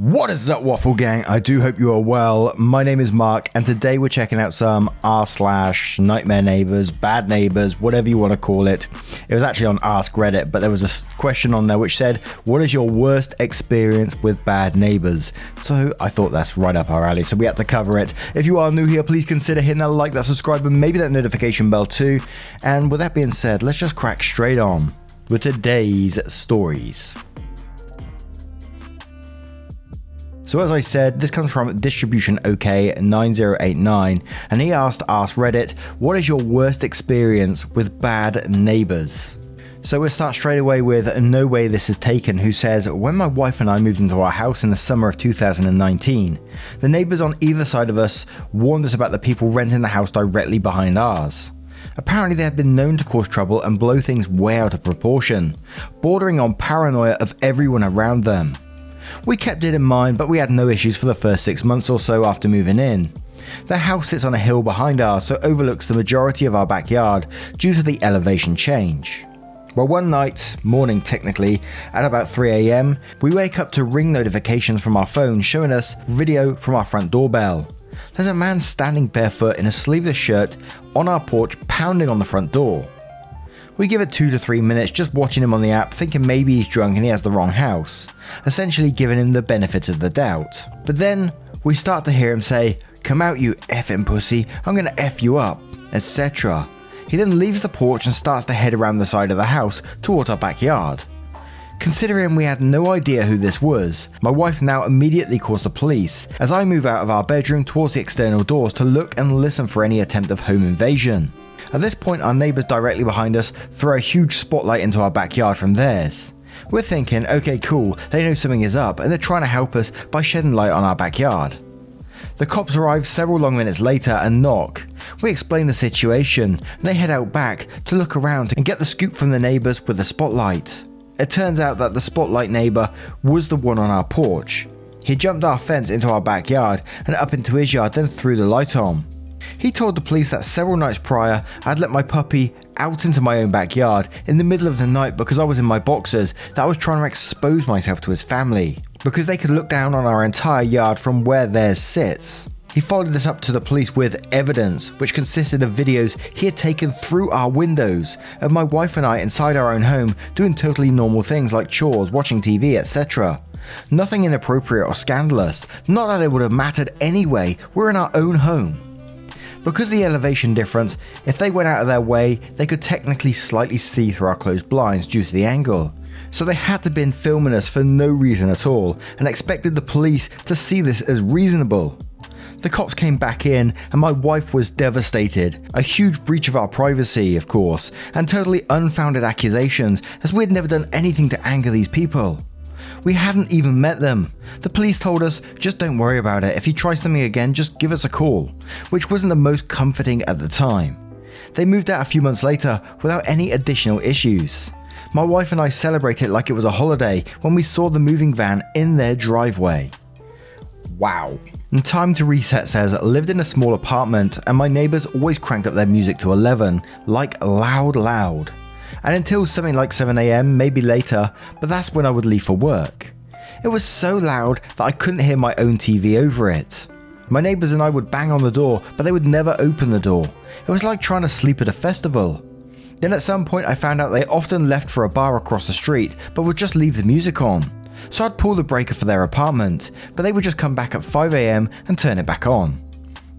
What is up, Waffle Gang? I do hope you are well. My name is Mark, and today we're checking out some r/nightmare neighbors, bad neighbors, whatever you want to call it. It was actually on Ask Reddit, but there was a question on there which said, what is your worst experience with bad neighbors? So I thought that's right up our alley, so we had to cover it. If you are new here, please consider hitting that like, that subscribe, and maybe that notification bell too. And with that being said, let's just crack straight on with today's stories. So as I said, this comes from Distribution OK 9089, and he asked Ask Reddit, what is your worst experience with bad neighbors? So we'll start straight away with No Way This Is Taken, who says, when my wife and I moved into our house in the summer of 2019, the neighbors on either side of us warned us about the people renting the house directly behind ours. Apparently they had been known to cause trouble and blow things way out of proportion, bordering on paranoia of everyone around them. We kept it in mind, but we had no issues for the first 6 months or so after moving in. The house sits on a hill behind ours, so overlooks the majority of our backyard due to the elevation change. Well, one morning technically, at about 3 AM, we wake up to ring notifications from our phone showing us video from our front doorbell. There's a man standing barefoot in a sleeveless shirt on our porch pounding on the front door. We give it 2 to 3 minutes just watching him on the app, thinking maybe he's drunk and he has the wrong house, essentially giving him the benefit of the doubt. But then we start to hear him say, "Come out you effing pussy, I'm gonna F you up," etc. He then leaves the porch and starts to head around the side of the house towards our backyard. Considering we had no idea who this was, my wife now immediately calls the police as I move out of our bedroom towards the external doors to look and listen for any attempt of home invasion. At this point, our neighbours directly behind us throw a huge spotlight into our backyard from theirs. We're thinking, okay cool, they know something is up and they're trying to help us by shedding light on our backyard. The cops arrive several long minutes later and knock. We explain the situation and they head out back to look around and get the scoop from the neighbours with the spotlight. It turns out that the spotlight neighbour was the one on our porch. He jumped our fence into our backyard and up into his yard, then threw the light on. He told the police that several nights prior, I'd let my puppy out into my own backyard in the middle of the night because I was in my boxers, that I was trying to expose myself to his family, because they could look down on our entire yard from where theirs sits. He followed this up to the police with evidence, which consisted of videos he had taken through our windows of my wife and I inside our own home doing totally normal things like chores, watching TV, etc. Nothing inappropriate or scandalous, not that it would have mattered anyway, we're in our own home. Because of the elevation difference, if they went out of their way, they could technically slightly see through our closed blinds due to the angle. So they had to been filming us for no reason at all and expected the police to see this as reasonable. The cops came back in and my wife was devastated. A huge breach of our privacy, of course, and totally unfounded accusations as we had never done anything to anger these people. We hadn't even met them. The police told us, just don't worry about it, if he tries something again, just give us a call, which wasn't the most comforting at the time. They moved out a few months later without any additional issues. My wife and I celebrated it like it was a holiday when we saw the moving van in their driveway. Wow. And Time to Reset says, lived in a small apartment and my neighbours always cranked up their music to 11, like loud. And until something like 7 AM, maybe later, but that's when I would leave for work. It was so loud that I couldn't hear my own TV over it. My neighbours and I would bang on the door, but they would never open the door. It was like trying to sleep at a festival. Then at some point I found out they often left for a bar across the street, but would just leave the music on. So I'd pull the breaker for their apartment, but they would just come back at 5 AM and turn it back on.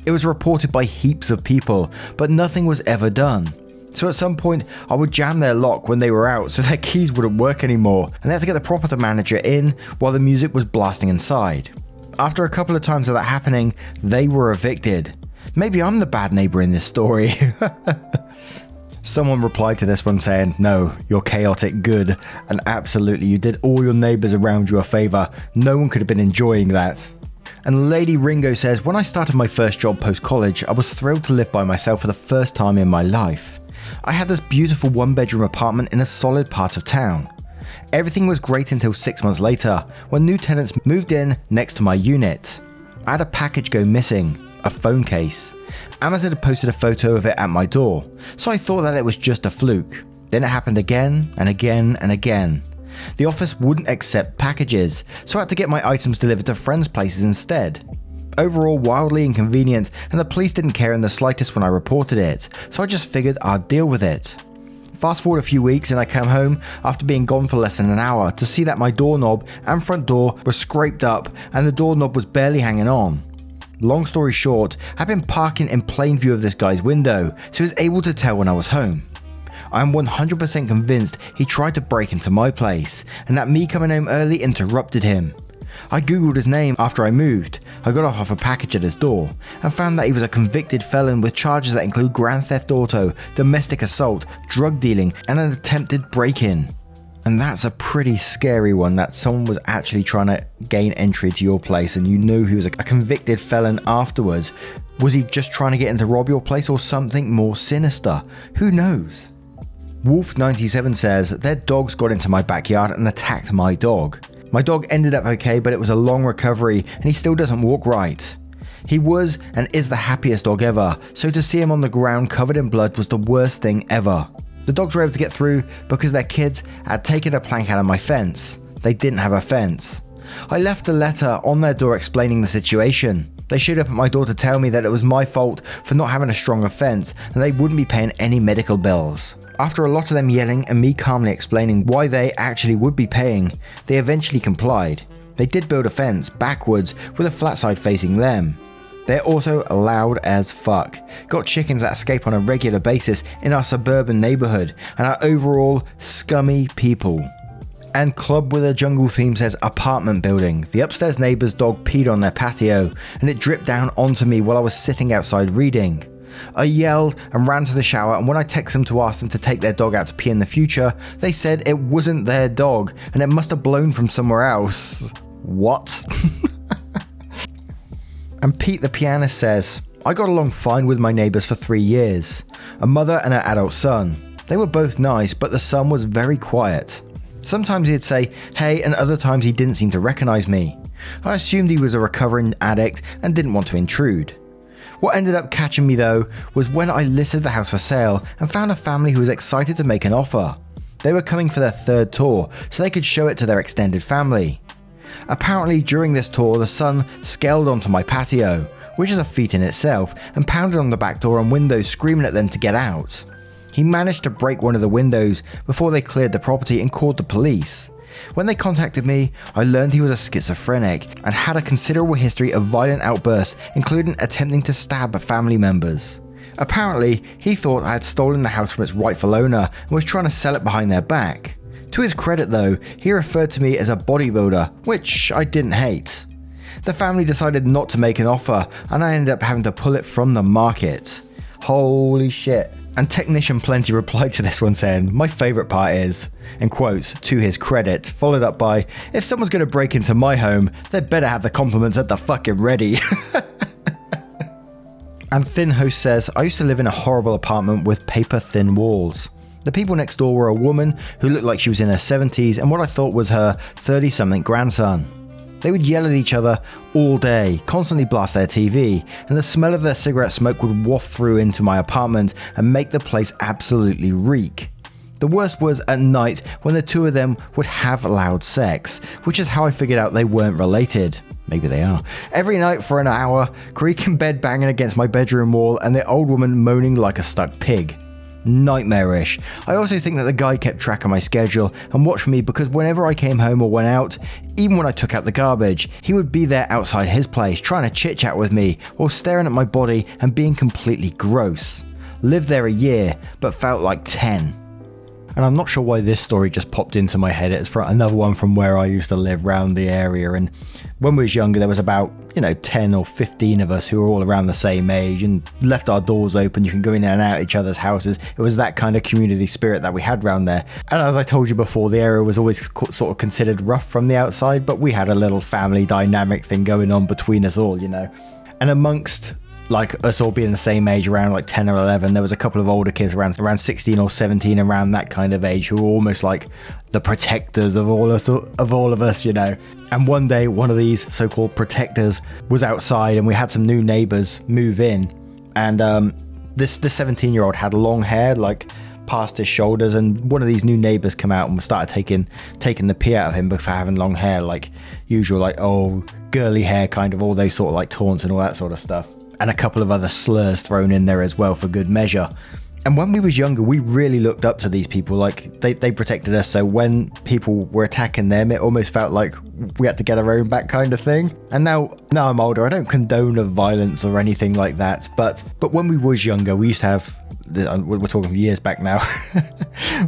It was reported by heaps of people, but nothing was ever done. So at some point, I would jam their lock when they were out so their keys wouldn't work anymore, and they had to get the property manager in while the music was blasting inside. After a couple of times of that happening, they were evicted. Maybe I'm the bad neighbor in this story. Someone replied to this one saying, no, you're chaotic good, and absolutely you did all your neighbors around you a favor. No one could have been enjoying that. And Lady Ringo says, when I started my first job post-college, I was thrilled to live by myself for the first time in my life. I had this beautiful one-bedroom apartment in a solid part of town. Everything was great until 6 months later, when new tenants moved in next to my unit. I had a package go missing, a phone case. Amazon had posted a photo of it at my door, so I thought that it was just a fluke. Then it happened again and again and again. The office wouldn't accept packages, so I had to get my items delivered to friends' places instead. Overall, wildly inconvenient, and the police didn't care in the slightest when I reported it, so I just figured I'd deal with it. Fast forward a few weeks and I came home after being gone for less than an hour to see that my doorknob and front door were scraped up and the doorknob was barely hanging on. Long story short, I'd been parking in plain view of this guy's window, so he was able to tell when I was home. I am 100% convinced he tried to break into my place, and that me coming home early interrupted him. I googled his name after I moved. I got off a package at his door and found that he was a convicted felon with charges that include grand theft auto, domestic assault, drug dealing, and an attempted break-in. And that's a pretty scary one, that someone was actually trying to gain entry to your place and you knew he was a convicted felon afterwards. Was he just trying to get in to rob your place or something more sinister? Who knows? Wolf97 says their dogs got into my backyard and attacked my dog. My dog ended up okay, but it was a long recovery and he still doesn't walk right. He was and is the happiest dog ever, so to see him on the ground covered in blood was the worst thing ever. The dogs were able to get through because their kids had taken a plank out of my fence. They didn't have a fence. I left a letter on their door explaining the situation. They showed up at my door to tell me that it was my fault for not having a stronger fence and they wouldn't be paying any medical bills. After a lot of them yelling and me calmly explaining why they actually would be paying, they eventually complied. They did build a fence backwards with a flat side facing them. They're also loud as fuck. Got chickens that escape on a regular basis in our suburban neighborhood and are overall scummy people. And Club with a Jungle theme says apartment building. The upstairs neighbor's dog peed on their patio and it dripped down onto me while I was sitting outside reading. I yelled and ran to the shower, and when I texted them to ask them to take their dog out to pee in the future, they said it wasn't their dog and it must have blown from somewhere else. What? And Pete the pianist says, I got along fine with my neighbours for 3 years. A mother and an adult son. They were both nice, but the son was very quiet. Sometimes he'd say, hey, and other times he didn't seem to recognise me. I assumed he was a recovering addict and didn't want to intrude. What ended up catching me though was when I listed the house for sale and found a family who was excited to make an offer. They were coming for their 3rd tour so they could show it to their extended family. Apparently during this tour the son scaled onto my patio, which is a feat in itself, and pounded on the back door and windows screaming at them to get out. He managed to break one of the windows before they cleared the property and called the police. When they contacted me, I learned he was a schizophrenic and had a considerable history of violent outbursts, including attempting to stab family members. Apparently, he thought I had stolen the house from its rightful owner and was trying to sell it behind their back. To his credit though, he referred to me as a bodybuilder, which I didn't hate. The family decided not to make an offer and I ended up having to pull it from the market. Holy shit. And Technician Plenty replied to this one saying, my favourite part is, in quotes, to his credit, followed up by, if someone's going to break into my home, they better have the compliments at the fucking ready. And Thin Host says, I used to live in a horrible apartment with paper thin walls. The people next door were a woman who looked like she was in her 70s and what I thought was her 30-something grandson. They would yell at each other all day, constantly blast their TV, and the smell of their cigarette smoke would waft through into my apartment and make the place absolutely reek. The worst was at night when the two of them would have loud sex, which is how I figured out they weren't related. Maybe they are. Every night for an hour, creaking bed banging against my bedroom wall and the old woman moaning like a stuck pig. Nightmarish. I also think that the guy kept track of my schedule and watched for me because whenever I came home or went out, even when I took out the garbage, he would be there outside his place trying to chit chat with me while staring at my body and being completely gross. Lived there a year, but felt like 10. And I'm not sure why this story just popped into my head. It's for another one from where I used to live around the area. And when we was younger, there was about, 10 or 15 of us who were all around the same age and left our doors open. You can go in and out each other's houses. It was that kind of community spirit that we had around there. And as I told you before, the area was always sort of considered rough from the outside, but we had a little family dynamic thing going on between us all, And amongst us all being the same age, around 10 or 11, there was a couple of older kids around 16 or 17, around that kind of age, who were almost like the protectors of all of us, And one day, one of these so-called protectors was outside, and we had some new neighbors move in, and this 17-year-old had long hair, past his shoulders, and one of these new neighbors come out and started taking the pee out of him for having long hair, like usual, like, oh, girly hair, kind of, all those sort of like taunts and all that sort of stuff. And a couple of other slurs thrown in there as well for good measure. And when we was younger, we really looked up to these people. Like, they protected us, so when people were attacking them, it almost felt like we had to get our own back, kind of thing. And now I'm older, I don't condone of violence or anything like that, but when we was younger, we used to have, we're talking years back now,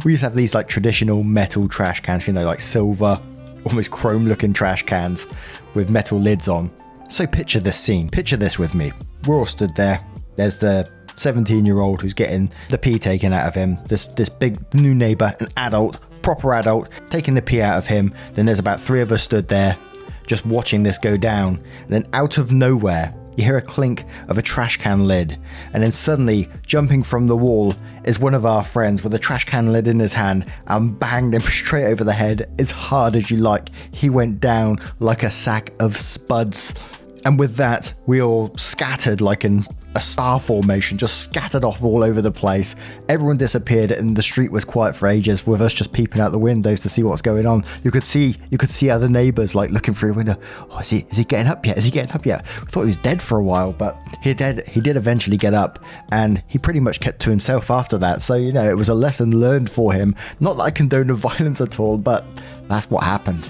we used to have these like traditional metal trash cans, you know, like silver, almost chrome looking trash cans with metal lids on. So picture this scene, picture this with me. We're all stood there, there's the 17-year-old who's getting the pee taken out of him, this big new neighbor, an adult, proper adult, taking the pee out of him. Then there's about 3 of us stood there just watching this go down, and then out of nowhere you hear a clink of a trash can lid, and then suddenly jumping from the wall is one of our friends with a trash can lid in his hand and banged him straight over the head as hard as you like. He went down like a sack of spuds, and with that we all scattered like in a star formation, just scattered off all over the place. Everyone disappeared and the street was quiet for ages, with us just peeping out the windows to see what's going on. You could see other neighbors like looking through the window. Oh, is he getting up yet? Is he getting up yet? We thought he was dead for a while, but he did eventually get up, and he pretty much kept to himself after that. So, you know, it was a lesson learned for him. Not that I condone the violence at all, but that's what happened.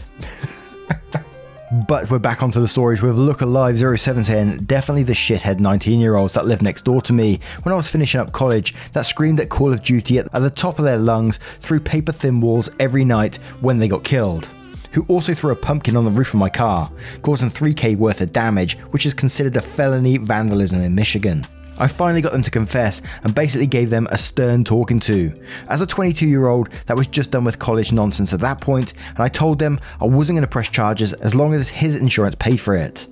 But we're back onto the stories with Look Alive 07 saying, definitely the shithead 19-year-olds that lived next door to me when I was finishing up college that screamed at Call of Duty at the top of their lungs through paper thin walls every night when they got killed. Who also threw a pumpkin on the roof of my car, causing $3,000 worth of damage, which is considered a felony vandalism in Michigan. I finally got them to confess and basically gave them a stern talking to. As a 22-year-old that was just done with college nonsense at that point, and I told them I wasn't going to press charges as long as his insurance paid for it.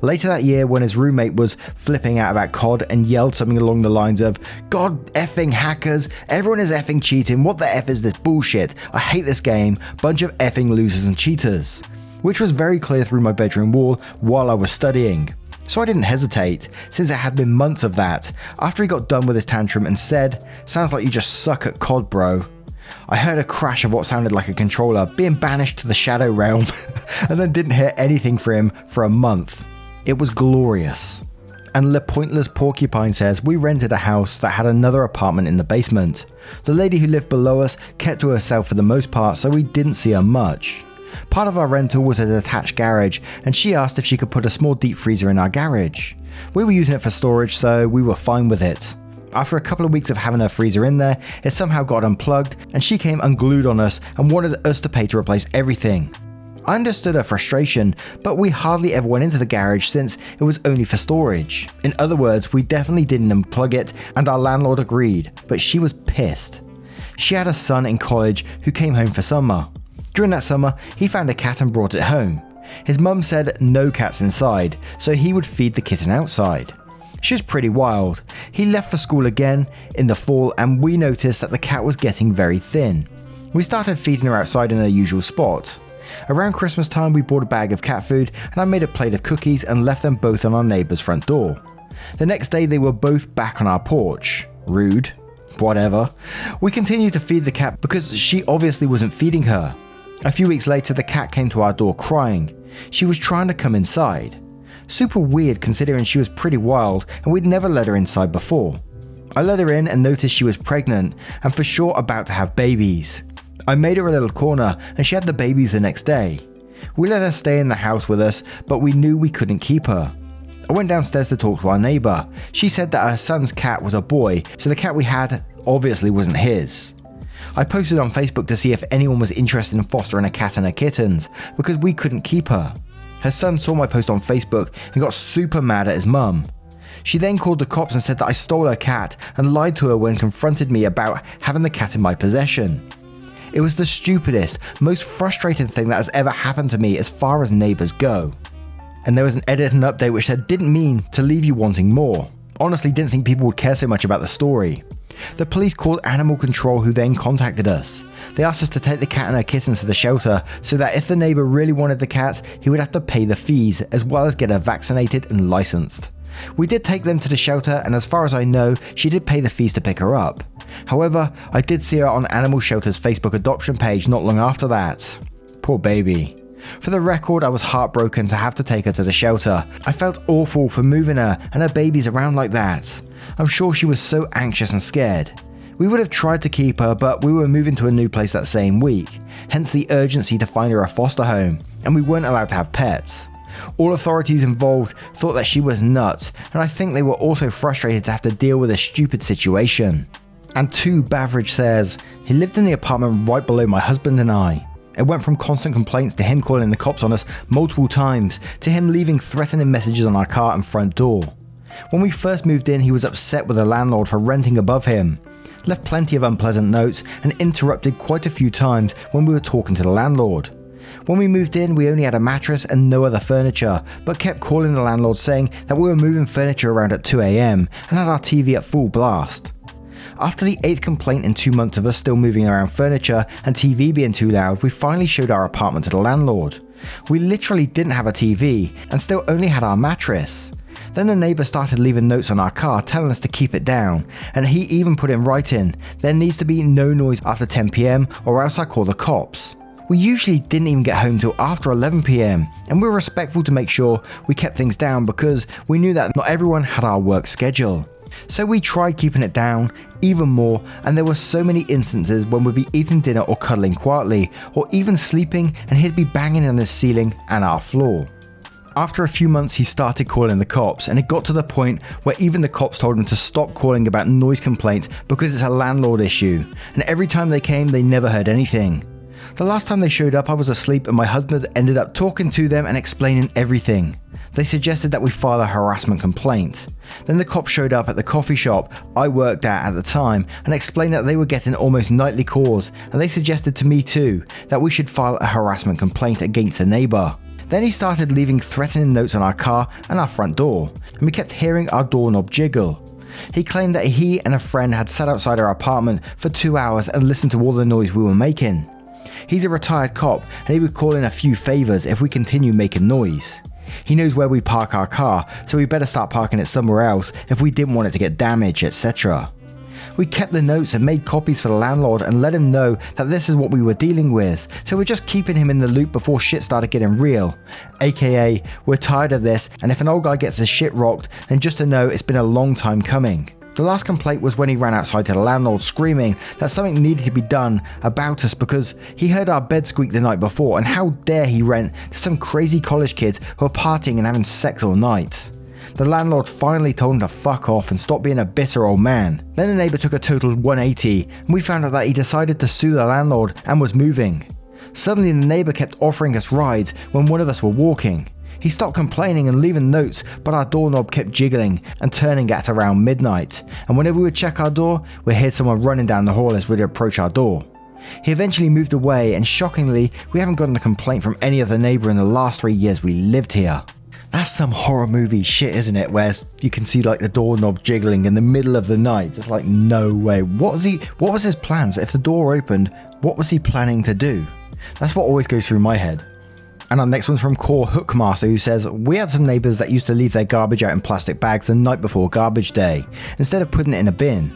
Later that year, when his roommate was flipping out about COD and yelled something along the lines of, "God effing hackers, everyone is effing cheating, what the F is this bullshit, I hate this game, bunch of effing losers and cheaters," which was very clear through my bedroom wall while I was studying. So I didn't hesitate, since it had been months of that, after he got done with his tantrum and said, "Sounds like you just suck at COD, bro." I heard a crash of what sounded like a controller being banished to the shadow realm, and then didn't hear anything from him for a month. It was glorious. And Le Pointless Porcupine says, we rented a house that had another apartment in the basement. The lady who lived below us kept to herself for the most part, so we didn't see her much. Part of our rental was a detached garage, and she asked if she could put a small deep freezer in our garage. We were using it for storage, so we were fine with it. After a couple of weeks of having her freezer in there, it somehow got unplugged, and she came unglued on us and wanted us to pay to replace everything. I understood her frustration, but we hardly ever went into the garage since it was only for storage. In other words, we definitely didn't unplug it, and our landlord agreed, but she was pissed. She had a son in college who came home for summer. During that summer, he found a cat and brought it home. His mum said no cats inside, so he would feed the kitten outside. She was pretty wild. He left for school again in the fall, and we noticed that the cat was getting very thin. We started feeding her outside in her usual spot. Around Christmas time, we bought a bag of cat food, and I made a plate of cookies and left them both on our neighbour's front door. The next day, they were both back on our porch. Rude. Whatever. We continued to feed the cat because she obviously wasn't feeding her. A few weeks later, the cat came to our door crying. She was trying to come inside. Super weird considering she was pretty wild and we'd never let her inside before. I let her in and noticed she was pregnant and for sure about to have babies. I made her a little corner and she had the babies the next day. We let her stay in the house with us, but we knew we couldn't keep her. I went downstairs to talk to our neighbour. She said that her son's cat was a boy, so the cat we had obviously wasn't his. I posted on Facebook to see if anyone was interested in fostering a cat and her kittens, because we couldn't keep her. Her son saw my post on Facebook and got super mad at his mum. She then called the cops and said that I stole her cat and lied to her when confronted me about having the cat in my possession. It was the stupidest, most frustrating thing that has ever happened to me as far as neighbours go. And there was an edit and update which said didn't mean to leave you wanting more. Honestly didn't think people would care so much about the story. The police called animal control, who then contacted us. They asked us to take the cat and her kittens to the shelter so that if the neighbour really wanted the cats, he would have to pay the fees as well as get her vaccinated and licensed. We did take them to the shelter, and as far as I know, she did pay the fees to pick her up. However, I did see her on Animal Shelter's Facebook adoption page not long after that. Poor baby. For the record, I was heartbroken to have to take her to the shelter. I felt awful for moving her and her babies around like that. I'm sure she was so anxious and scared. We would have tried to keep her, but we were moving to a new place that same week, hence the urgency to find her a foster home, and we weren't allowed to have pets. All authorities involved thought that she was nuts, and I think they were also frustrated to have to deal with a stupid situation. And 2 Baveridge says, he lived in the apartment right below my husband and I. It went from constant complaints to him calling the cops on us multiple times, to him leaving threatening messages on our car and front door. When we first moved in, he was upset with the landlord for renting above him, left plenty of unpleasant notes, and interrupted quite a few times when we were talking to the landlord. When we moved in, we only had a mattress and no other furniture, but kept calling the landlord saying that we were moving furniture around at 2 AM and had our TV at full blast. After the 8th complaint in 2 months of us still moving around furniture and TV being too loud, we finally showed our apartment to the landlord. We literally didn't have a TV and still only had our mattress. Then the neighbour started leaving notes on our car telling us to keep it down, and he even put in writing, there needs to be no noise after 10 PM or else I call the cops. We usually didn't even get home till after 11 PM, and we were respectful to make sure we kept things down because we knew that not everyone had our work schedule. So we tried keeping it down even more, and there were so many instances when we'd be eating dinner or cuddling quietly, or even sleeping, and he'd be banging on the ceiling and our floor. After a few months, he started calling the cops, and it got to the point where even the cops told him to stop calling about noise complaints because it's a landlord issue, and every time they came, they never heard anything. The last time they showed up, I was asleep, and my husband ended up talking to them and explaining everything. They suggested that we file a harassment complaint. Then the cops showed up at the coffee shop I worked at the time and explained that they were getting almost nightly calls, and they suggested to me too that we should file a harassment complaint against a neighbour. Then he started leaving threatening notes on our car and our front door, and we kept hearing our doorknob jiggle. He claimed that he and a friend had sat outside our apartment for 2 hours and listened to all the noise we were making. He's a retired cop, and he would call in a few favours if we continue making noise. He knows where we park our car, so we better start parking it somewhere else if we didn't want it to get damaged, etc. We kept the notes and made copies for the landlord and let him know that this is what we were dealing with, so we're just keeping him in the loop before shit started getting real. AKA, we're tired of this, and if an old guy gets his shit rocked, then just to know it's been a long time coming. The last complaint was when he ran outside to the landlord screaming that something needed to be done about us because he heard our bed squeak the night before, and how dare he rent to some crazy college kids who are partying and having sex all night. The landlord finally told him to fuck off and stop being a bitter old man. Then the neighbour took a total 180, and we found out that he decided to sue the landlord and was moving. Suddenly the neighbour kept offering us rides when one of us were walking. He stopped complaining and leaving notes, but our doorknob kept jiggling and turning at around midnight, and whenever we would check our door, we heard someone running down the hall as we'd approach our door. He eventually moved away, and shockingly, we haven't gotten a complaint from any other neighbour in the last 3 years we lived here. That's some horror movie shit, isn't it? Where you can see like the doorknob jiggling in the middle of the night. It's like, no way. What was his plans? If the door opened, what was he planning to do? That's what always goes through my head. And our next one's from Core Hookmaster, who says, we had some neighbours that used to leave their garbage out in plastic bags the night before garbage day, instead of putting it in a bin.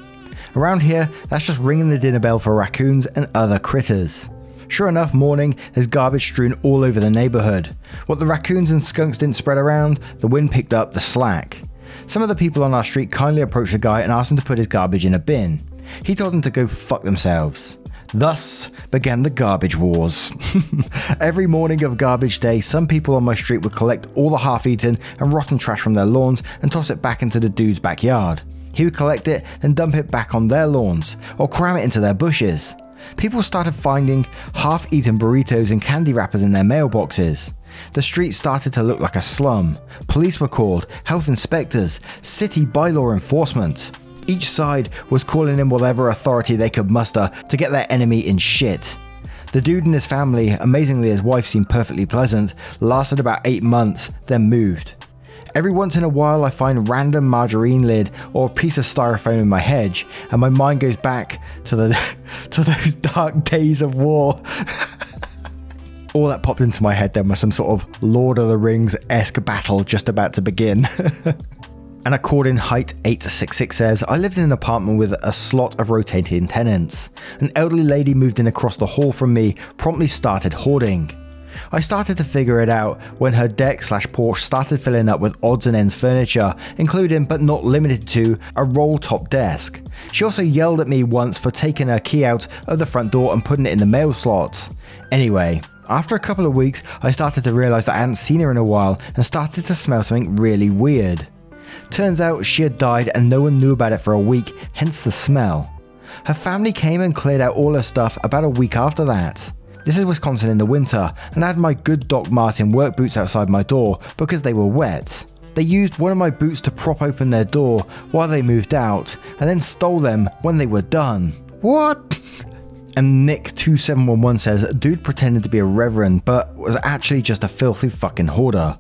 Around here, that's just ringing the dinner bell for raccoons and other critters. Sure enough, morning, there's garbage strewn all over the neighbourhood. What the raccoons and skunks didn't spread around, the wind picked up the slack. Some of the people on our street kindly approached the guy and asked him to put his garbage in a bin. He told them to go fuck themselves. Thus began the garbage wars. Every morning of garbage day, some people on my street would collect all the half-eaten and rotten trash from their lawns and toss it back into the dude's backyard. He would collect it, then dump it back on their lawns, or cram it into their bushes. People started finding half-eaten burritos and candy wrappers in their mailboxes. The street started to look like a slum. Police were called, health inspectors, city bylaw enforcement. Each side was calling in whatever authority they could muster to get their enemy in shit. The dude and his family, amazingly his wife seemed perfectly pleasant, lasted about 8 months, then moved. Every once in a while I find random margarine lid or a piece of styrofoam in my hedge, and my mind goes back to those dark days of war. All that popped into my head then was some sort of Lord of the Rings-esque battle just about to begin. And according Height 866 says, I lived in an apartment with a slot of rotating tenants. An elderly lady moved in across the hall from me, promptly started hoarding. I started to figure it out when her deck/porch started filling up with odds and ends furniture, including but not limited to a roll-top desk. She also yelled at me once for taking her key out of the front door and putting it in the mail slot. Anyway, after a couple of weeks, I started to realise that I hadn't seen her in a while and started to smell something really weird. Turns out she had died and no one knew about it for a week, hence the smell. Her family came and cleared out all her stuff about a week after that. This is Wisconsin in the winter, and I had my good Doc Marten work boots outside my door because they were wet. They used one of my boots to prop open their door while they moved out, and then stole them when they were done. What? And Nick2711 says, dude pretended to be a reverend, but was actually just a filthy fucking hoarder.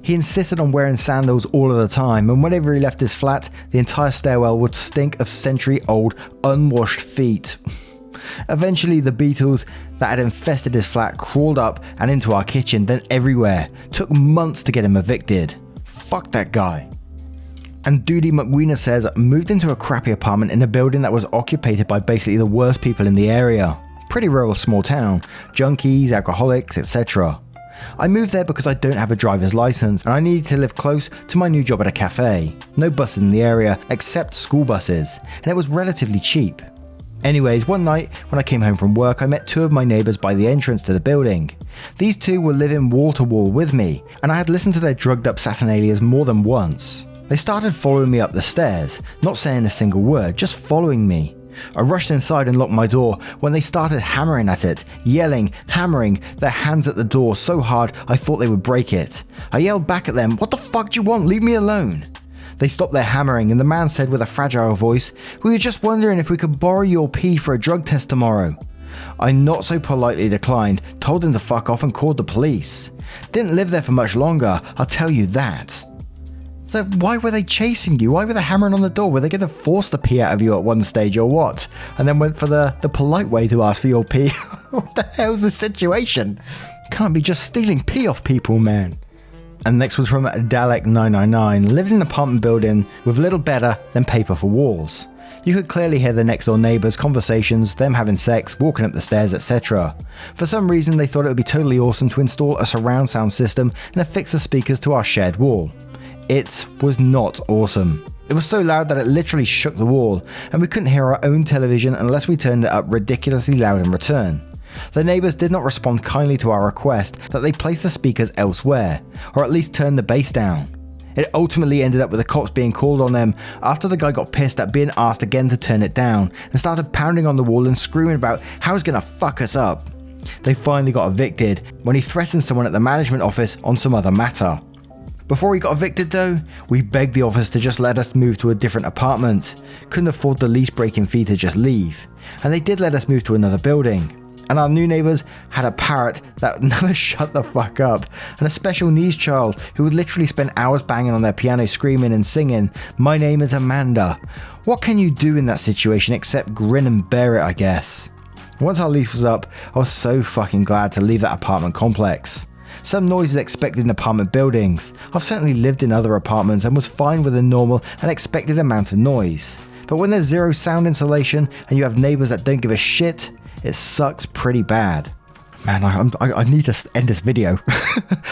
He insisted on wearing sandals all of the time, and whenever he left his flat, the entire stairwell would stink of century-old, unwashed feet. Eventually, the beetles that had infested his flat crawled up and into our kitchen, then everywhere. Took months to get him evicted. Fuck that guy. And Dudy McWeener says, moved into a crappy apartment in a building that was occupied by basically the worst people in the area. Pretty rural small town. Junkies, alcoholics, etc. I moved there because I don't have a driver's license and I needed to live close to my new job at a cafe. No buses in the area except school buses, and it was relatively cheap. Anyways, one night when I came home from work, I met two of my neighbours by the entrance to the building. These two were living wall to wall with me, and I had listened to their drugged up Saturnalias more than once. They started following me up the stairs, not saying a single word, just following me. I rushed inside and locked my door when they started hammering at it, yelling, hammering their hands at the door so hard I thought they would break it. I yelled back at them, "What the fuck do you want? Leave me alone." They stopped their hammering and the man said with a fragile voice, "We were just wondering if we could borrow your pee for a drug test tomorrow." I not so politely declined, told him to fuck off and called the police. Didn't live there for much longer, I'll tell you that. So why were they chasing you? Why were they hammering on the door? Were they going to force the pee out of you at one stage or what? And then went for the polite way to ask for your pee? What the hell's the situation? Can't be just stealing pee off people, man. And next was from Dalek999, lived in an apartment building with little better than paper for walls. You could clearly hear the next door neighbours' conversations, them having sex, walking up the stairs, etc. For some reason they thought it would be totally awesome to install a surround sound system and affix the speakers to our shared wall. It was not awesome. It was so loud that it literally shook the wall, and we couldn't hear our own television unless we turned it up ridiculously loud in return. The neighbours did not respond kindly to our request that they place the speakers elsewhere, or at least turn the bass down. It ultimately ended up with the cops being called on them after the guy got pissed at being asked again to turn it down and started pounding on the wall and screaming about how he's gonna fuck us up. They finally got evicted when he threatened someone at the management office on some other matter. Before he got evicted though, we begged the office to just let us move to a different apartment. Couldn't afford the lease breaking fee to just leave. And they did let us move to another building. And our new neighbours had a parrot that never shut the fuck up, and a special needs child who would literally spend hours banging on their piano screaming and singing, "My name is Amanda." What can you do in that situation except grin and bear it, I guess? Once our lease was up, I was so fucking glad to leave that apartment complex. Some noise is expected in apartment buildings. I've certainly lived in other apartments and was fine with a normal and expected amount of noise. But when there's zero sound insulation and you have neighbours that don't give a shit, it sucks pretty bad. Man, I need to end this video.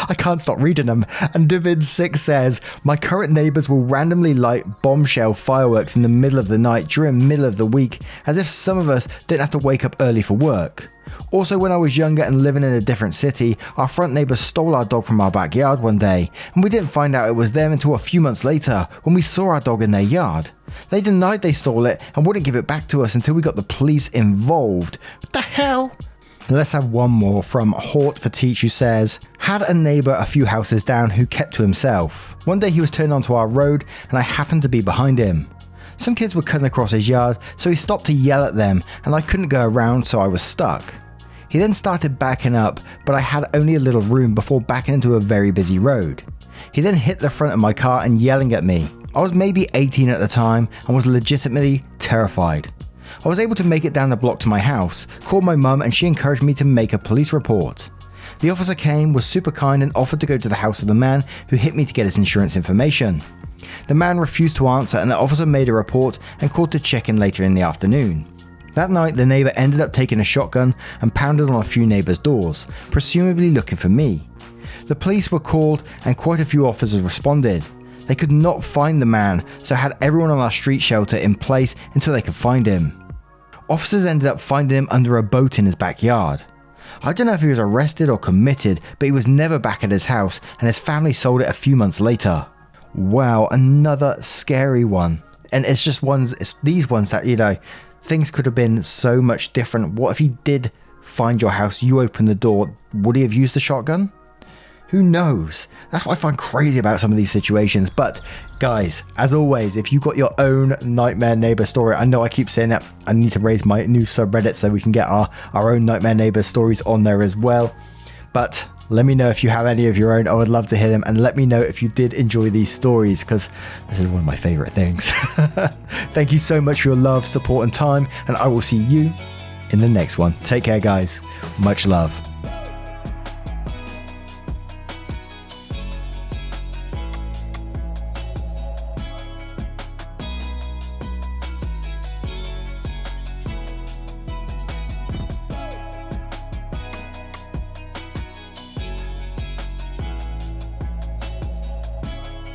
I can't stop reading them. And David6 says, my current neighbours will randomly light bombshell fireworks in the middle of the night during the middle of the week, as if some of us don't have to wake up early for work. Also, when I was younger and living in a different city, our front neighbour stole our dog from our backyard one day, and we didn't find out it was them until a few months later when we saw our dog in their yard. They denied they stole it and wouldn't give it back to us until we got the police involved. What the hell? Let's have one more from Hort for Teach, who says, had a neighbour a few houses down who kept to himself. One day he was turned onto our road and I happened to be behind him. Some kids were cutting across his yard, so he stopped to yell at them and I couldn't go around, so I was stuck. He then started backing up, but I had only a little room before backing into a very busy road. He then hit the front of my car and yelling at me. I was maybe 18 at the time and was legitimately terrified. I was able to make it down the block to my house, called my mum, and she encouraged me to make a police report. The officer came, was super kind and offered to go to the house of the man who hit me to get his insurance information. The man refused to answer and the officer made a report and called to check in later in the afternoon. That night, the neighbour ended up taking a shotgun and pounded on a few neighbours' doors, presumably looking for me. The police were called and quite a few officers responded. They could not find the man, so had everyone on our street shelter in place until they could find him. Officers ended up finding him under a boat in his backyard. I don't know if he was arrested or committed, but he was never back at his house and his family sold it a few months later. Wow, another scary one. And it's these ones that, things could have been so much different. What if he did find your house, you open the door, would he have used the shotgun? Who knows? That's what I find crazy about some of these situations. But guys, as always, if you've got your own nightmare neighbor story, I know I keep saying that I need to raise my new subreddit so we can get our own nightmare neighbor stories on there as well. But let me know if you have any of your own. I would love to hear them, and let me know if you did enjoy these stories, because this is one of my favorite things. Thank you so much for your love, support and time, and I will see you in the next one. Take care, guys. Much love.